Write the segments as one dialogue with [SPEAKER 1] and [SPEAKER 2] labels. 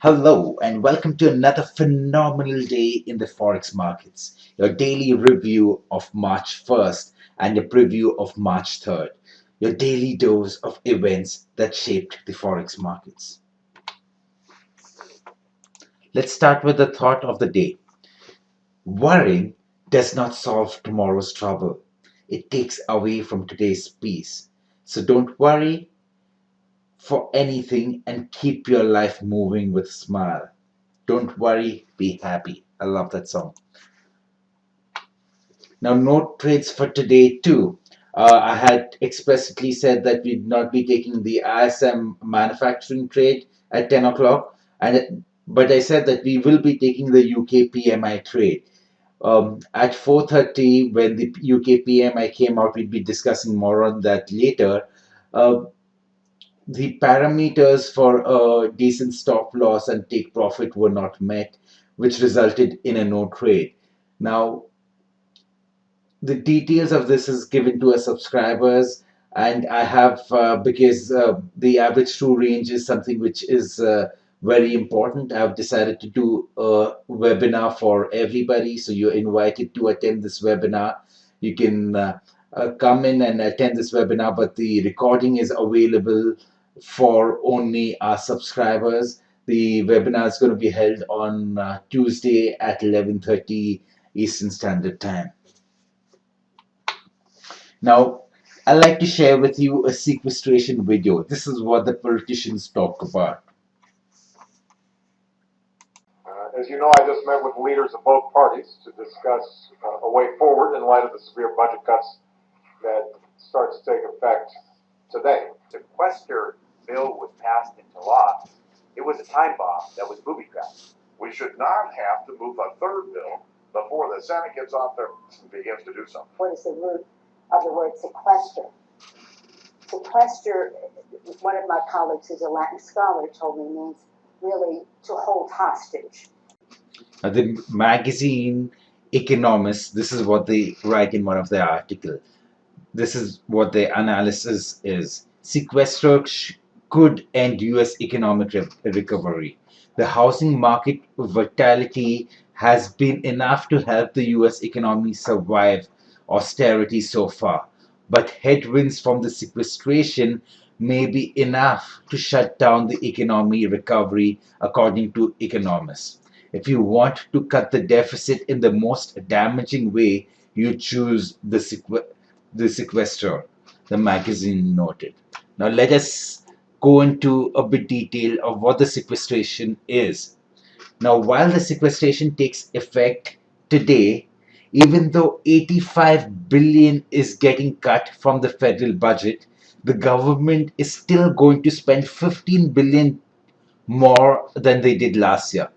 [SPEAKER 1] Hello and welcome to another phenomenal day in the Forex markets, your daily review of March 1st and a preview of March 3rd, your daily dose of events that shaped the Forex markets. Let's start with the thought of the day. Worrying does not solve tomorrow's trouble. It takes away from today's peace. So don't worry for anything and keep your life moving with a smile. Don't worry, be happy. I love that song. Now, note trades for today too. I had explicitly said that we'd not be taking the ISM manufacturing trade at 10 o'clock, but I said that we will be taking the UK PMI trade. At 4:30, when the UK PMI came out, we'd be discussing more on that later. Uh, the parameters for a decent stop loss and take profit were not met, which resulted in a no trade. Now, the details of this is given to our subscribers, and I have because the average true range is something which is very important. I've decided to do a webinar for everybody, so you're invited to attend this webinar. You can come in and attend this webinar, but the recording is available for only our subscribers. The webinar is going to be held on Tuesday at 11:30 Eastern Standard Time. Now, I'd like to share with you a sequestration video. This is what the politicians talk about.
[SPEAKER 2] As you know, I just met with leaders of both parties to discuss a way forward in light of the severe budget cuts that start to take effect today.
[SPEAKER 3] The sequester bill was passed into law. It was a time bomb that was booby-trapped.
[SPEAKER 4] We should not have to move a third bill before the Senate gets off there and begins to do something.
[SPEAKER 5] What is the root of the word sequester? Sequester, one of my colleagues who's a Latin scholar told me, means really to hold hostage.
[SPEAKER 1] The magazine Economist, this is what they write in one of their articles. This is what their analysis is. Sequester could end US economic recovery. The housing market volatility has been enough to help the US economy survive austerity so far, but headwinds from the sequestration may be enough to shut down the economy recovery, according to economists. If you want to cut the deficit in the most damaging way, you choose the sequester, the magazine noted. Now let us go into a bit detail of what the sequestration is. Now, while the sequestration takes effect today, even though 85 billion is getting cut from the federal budget, the government is still going to spend 15 billion more than they did last year.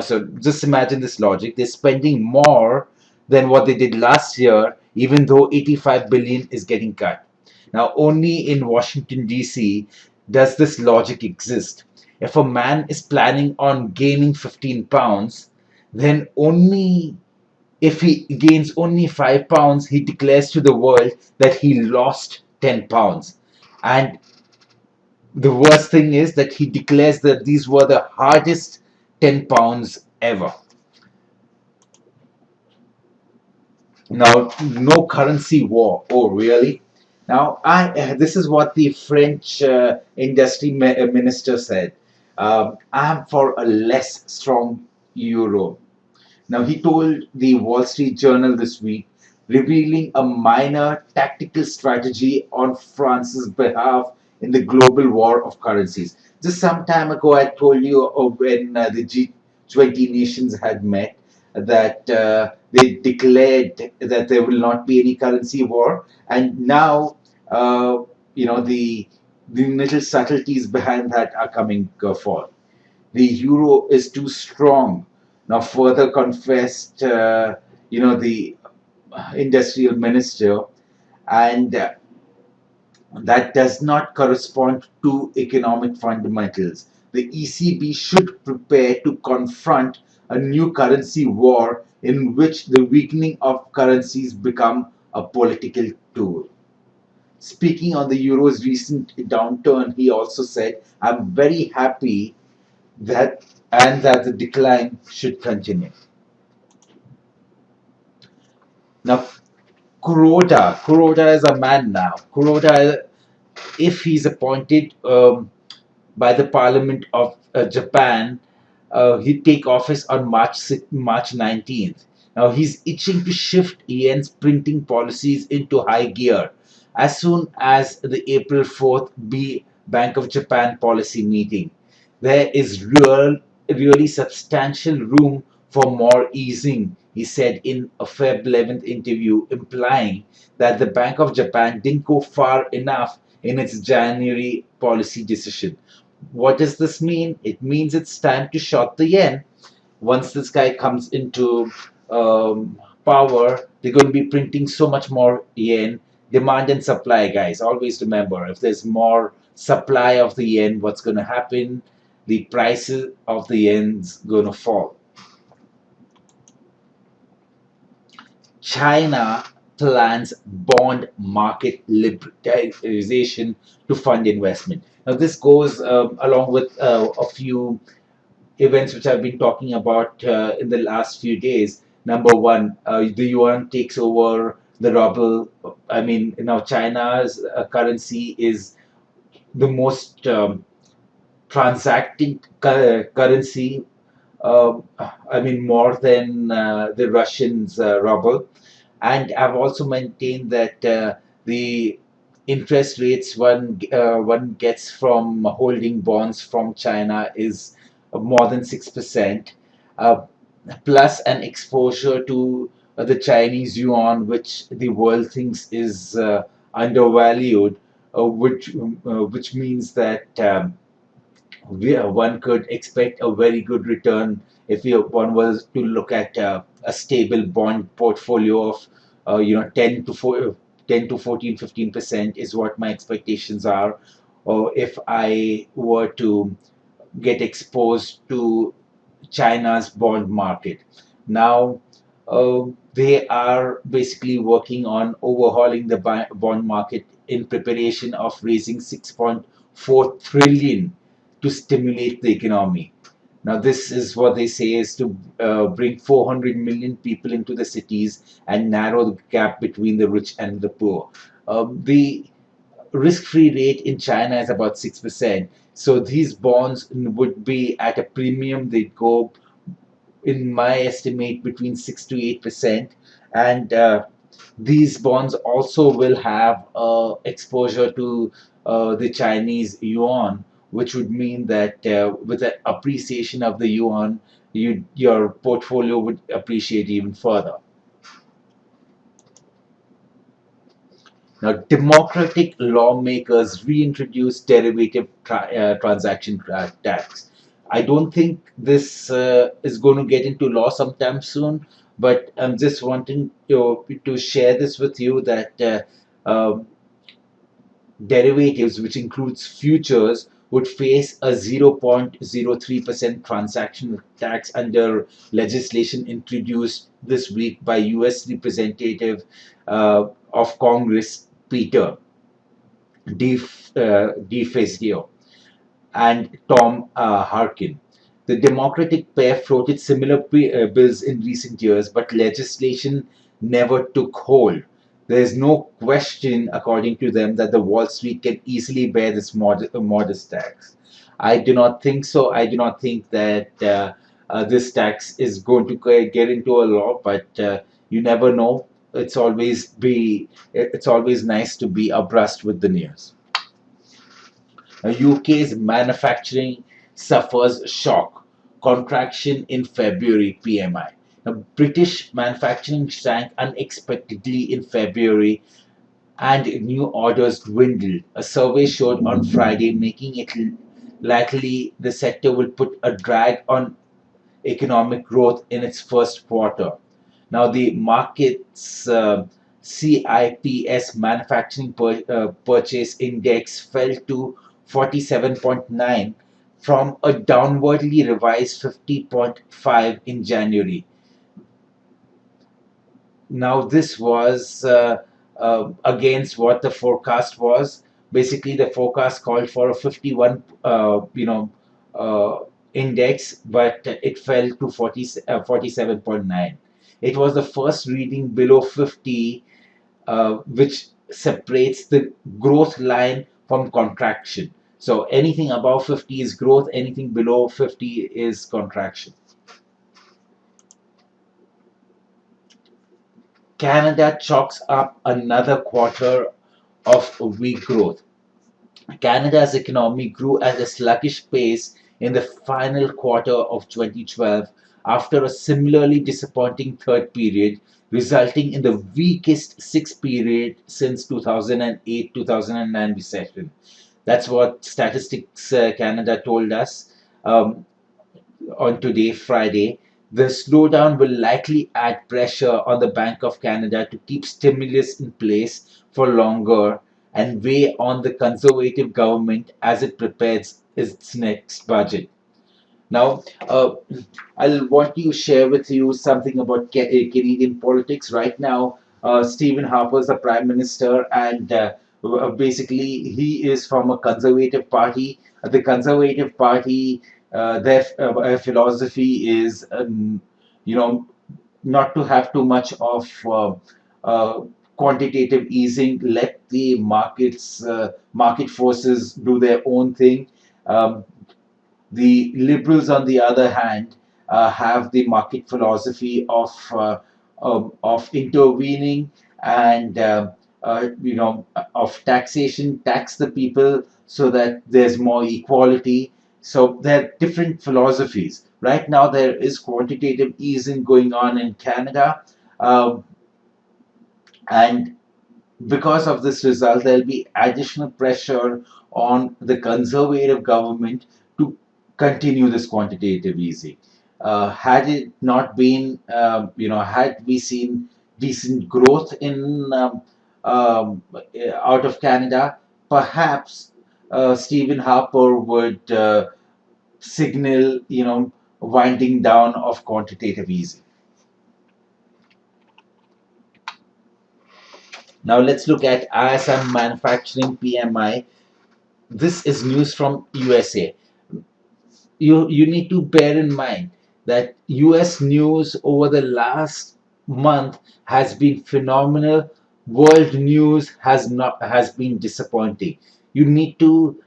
[SPEAKER 1] So just imagine this logic. They're spending more than what they did last year, even though 85 billion is getting cut. Now, only in Washington, D.C. does this logic exist. If a man is planning on gaining 15 pounds, then only if he gains only 5 pounds, he declares to the world that he lost 10 pounds. And the worst thing is that he declares that these were the hardest 10 pounds ever. Now, no currency war. Oh, really? Now, this is what the French industry minister said. I'm for a less strong euro. Now, he told the Wall Street Journal this week, revealing a minor tactical strategy on France's behalf in the global war of currencies. Just some time ago, I told you when the G20 nations had met that they declared that there will not be any currency war, and now the little subtleties behind that are coming forth. The euro is too strong. Now, further confessed, the industrial minister, and that does not correspond to economic fundamentals. The ECB should prepare to confront a new currency war in which the weakening of currencies become a political tool. Speaking on the euro's recent downturn, he also said, I'm very happy that and that the decline should continue. Now, Kuroda is a man now. Kuroda, if he's appointed by the Parliament of Japan, he'd take office on March 19th. Now he's itching to shift yen's printing policies into high gear as soon as the April 4th Bank of Japan policy meeting. There is really substantial room for more easing, he said in a Feb 11th interview, implying that the Bank of Japan didn't go far enough in its January policy decision. What does this mean? It means it's time to short the yen. Once this guy comes into power, they're going to be printing so much more yen. Demand and supply, guys. Always remember, if there's more supply of the yen, what's going to happen? The prices of the yen's going to fall. China plans bond market liberalization to fund investment. Now, this goes along with a few events which I've been talking about in the last few days. Number one, the yuan takes over the ruble. I mean, now China's currency is the most transacting currency. I mean, more than the Russians' ruble. And I've also maintained that the interest rates one gets from holding bonds from China is more than 6%, uh, plus an exposure to the Chinese yuan, which the world thinks is undervalued, which means that one could expect a very good return if one was to look at a stable bond portfolio of 10 to 14, 15% is what my expectations are. Or if I were to get exposed to China's bond market. Now, they are basically working on overhauling the bond market in preparation of raising 6.4 trillion to stimulate the economy. Now, this is what they say is to bring 400 million people into the cities and narrow the gap between the rich and the poor. The risk-free rate in China is about 6%. So these bonds would be at a premium. They go, in my estimate, between 6 to 8%. And these bonds also will have exposure to the Chinese yuan, which would mean that with the appreciation of the yuan, your portfolio would appreciate even further. Now, democratic lawmakers reintroduced derivative transaction tax. I don't think this is going to get into law sometime soon, but I'm just wanting to share this with you that derivatives, which includes futures, would face a 0.03% transaction tax under legislation introduced this week by U.S. Representative of Congress Peter DeFazio and Tom Harkin. The Democratic pair floated similar bills in recent years, but legislation never took hold. There is no question, according to them, that the Wall Street can easily bear this modest tax. I do not think so. I do not think that this tax is going to get into a law, but you never know. It's always nice to be abreast with the news. UK's manufacturing suffers shock, contraction in February PMI. Now, British manufacturing sank unexpectedly in February and new orders dwindled. A survey showed on Friday, making it likely the sector will put a drag on economic growth in its first quarter. Now, the market's CIPS manufacturing purchase index fell to 47.9 from a downwardly revised 50.5 in January. Now, this was against what the forecast was. Basically, the forecast called for a 51, index, but it fell to 47.9. It was the first reading below 50, which separates the growth line from contraction. So anything above 50 is growth, anything below 50 is contraction. Canada chalks up another quarter of weak growth. Canada's economy grew at a sluggish pace in the final quarter of 2012 after a similarly disappointing third period, resulting in the weakest sixth period since 2008-2009 recession. That's what Statistics Canada told us on today, Friday. The slowdown will likely add pressure on the Bank of Canada to keep stimulus in place for longer and weigh on the Conservative government as it prepares its next budget. Now, I'll want to share with you something about Canadian politics. Right now, Stephen Harper is the Prime Minister, and basically, he is from a Conservative Party. The Conservative Party, their philosophy is, you know, not to have too much of quantitative easing. Let the market forces do their own thing. Um, the liberals, on the other hand, have the market philosophy of intervening and of taxation, tax the people so that there's more equality. So there are different philosophies. Right now, there is quantitative easing going on in Canada, um, and because of this result, there'll be additional pressure on the conservative government to continue this quantitative easing. Had it not been, had we seen decent growth in out of Canada, perhaps Stephen Harper would signal, winding down of quantitative easing. Now let's look at ISM Manufacturing PMI. This is news from USA. You need to bear in mind that US news over the last month has been phenomenal. World news has been disappointing. You need to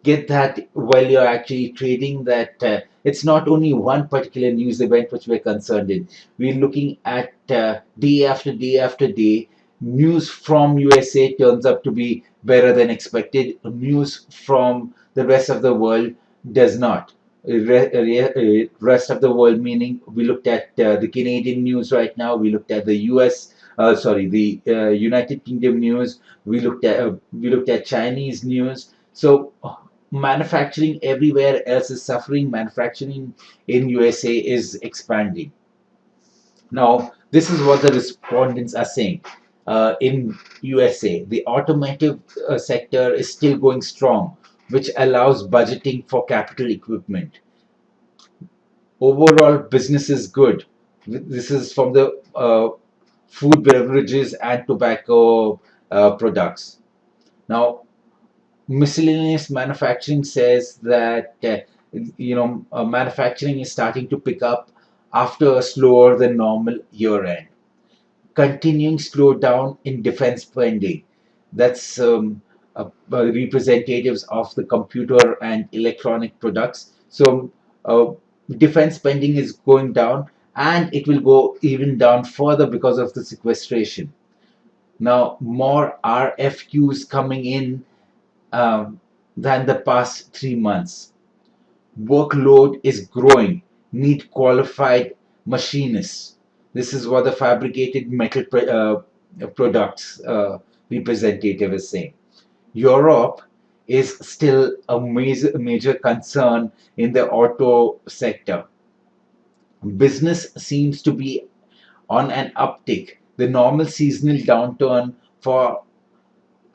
[SPEAKER 1] get that while you're actually trading, that it's not only one particular news event which we're concerned in. We're looking at day after day after day. News from USA turns up to be better than expected. News from the rest of the world does not. Rest of the world meaning we looked at the Canadian news right now. We looked at the the United Kingdom news. We looked at Chinese news. So manufacturing everywhere else is suffering. Manufacturing in USA is expanding. Now, this is what the respondents are saying. In USA, the automotive sector is still going strong, which allows budgeting for capital equipment. Overall, business is good. This is from the food, beverages, and tobacco products. Now, miscellaneous manufacturing says that manufacturing is starting to pick up after a slower than normal year end. Continuing slowdown in defense spending. That's representatives of the computer and electronic products. So defense spending is going down, and it will go even down further because of the sequestration. Now, more RFQs coming in than the past 3 months. Workload is growing. Need qualified machinists. This is what the fabricated metal products representative is saying. Europe is still a major concern in the auto sector. Business seems to be on an uptick. The normal seasonal downturn for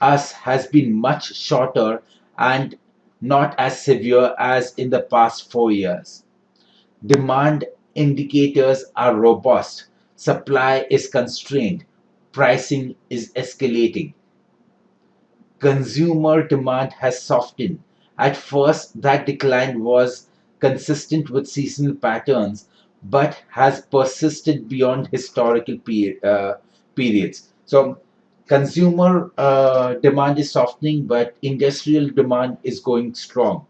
[SPEAKER 1] us has been much shorter and not as severe as in the past 4 years. Demand indicators are robust, supply is constrained, pricing is escalating. Consumer demand has softened. At first, that decline was consistent with seasonal patterns, but has persisted beyond historical periods. So, consumer demand is softening, but industrial demand is going strong.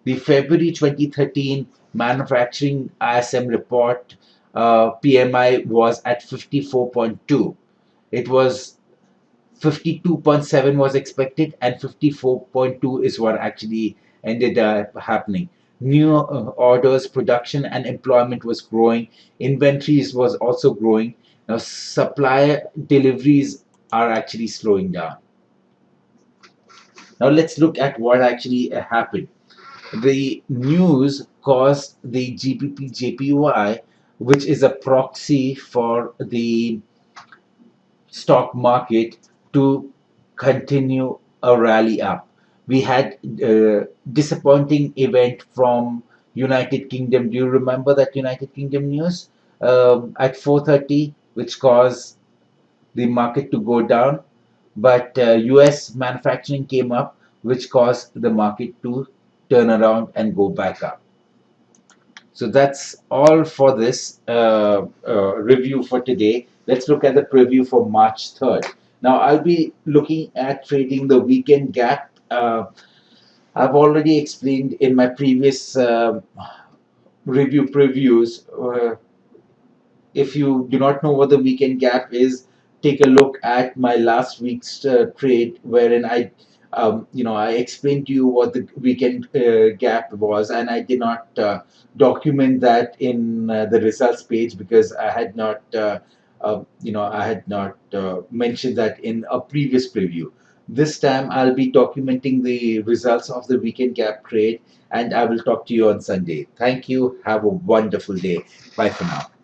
[SPEAKER 1] The February 2013 manufacturing ISM report PMI was at 54.2. It was 52.7 was expected, and 54.2 is what actually ended up happening. New orders, production, and employment was growing. Inventories was also growing. Now, supply deliveries are actually slowing down. Now, let's look at what actually happened. The news caused the GBP JPY, which is a proxy for the stock market, to continue a rally up. We had a disappointing event from United Kingdom. Do you remember that United Kingdom news at 4:30, which caused the market to go down? But US manufacturing came up, which caused the market to turn around and go back up. So that's all for this review for today. Let's look at the preview for March 3rd. Now, I'll be looking at trading the weekend gap. I've already explained in my previous review previews. If you do not know what the weekend gap is, take a look at my last week's trade, wherein I explained to you what the weekend gap was, and I did not document that in the results page because I had not mentioned that in a previous preview. This time I'll be documenting the results of the weekend gap trade, and I will talk to you on Sunday. Thank you. Have a wonderful day. Bye for now.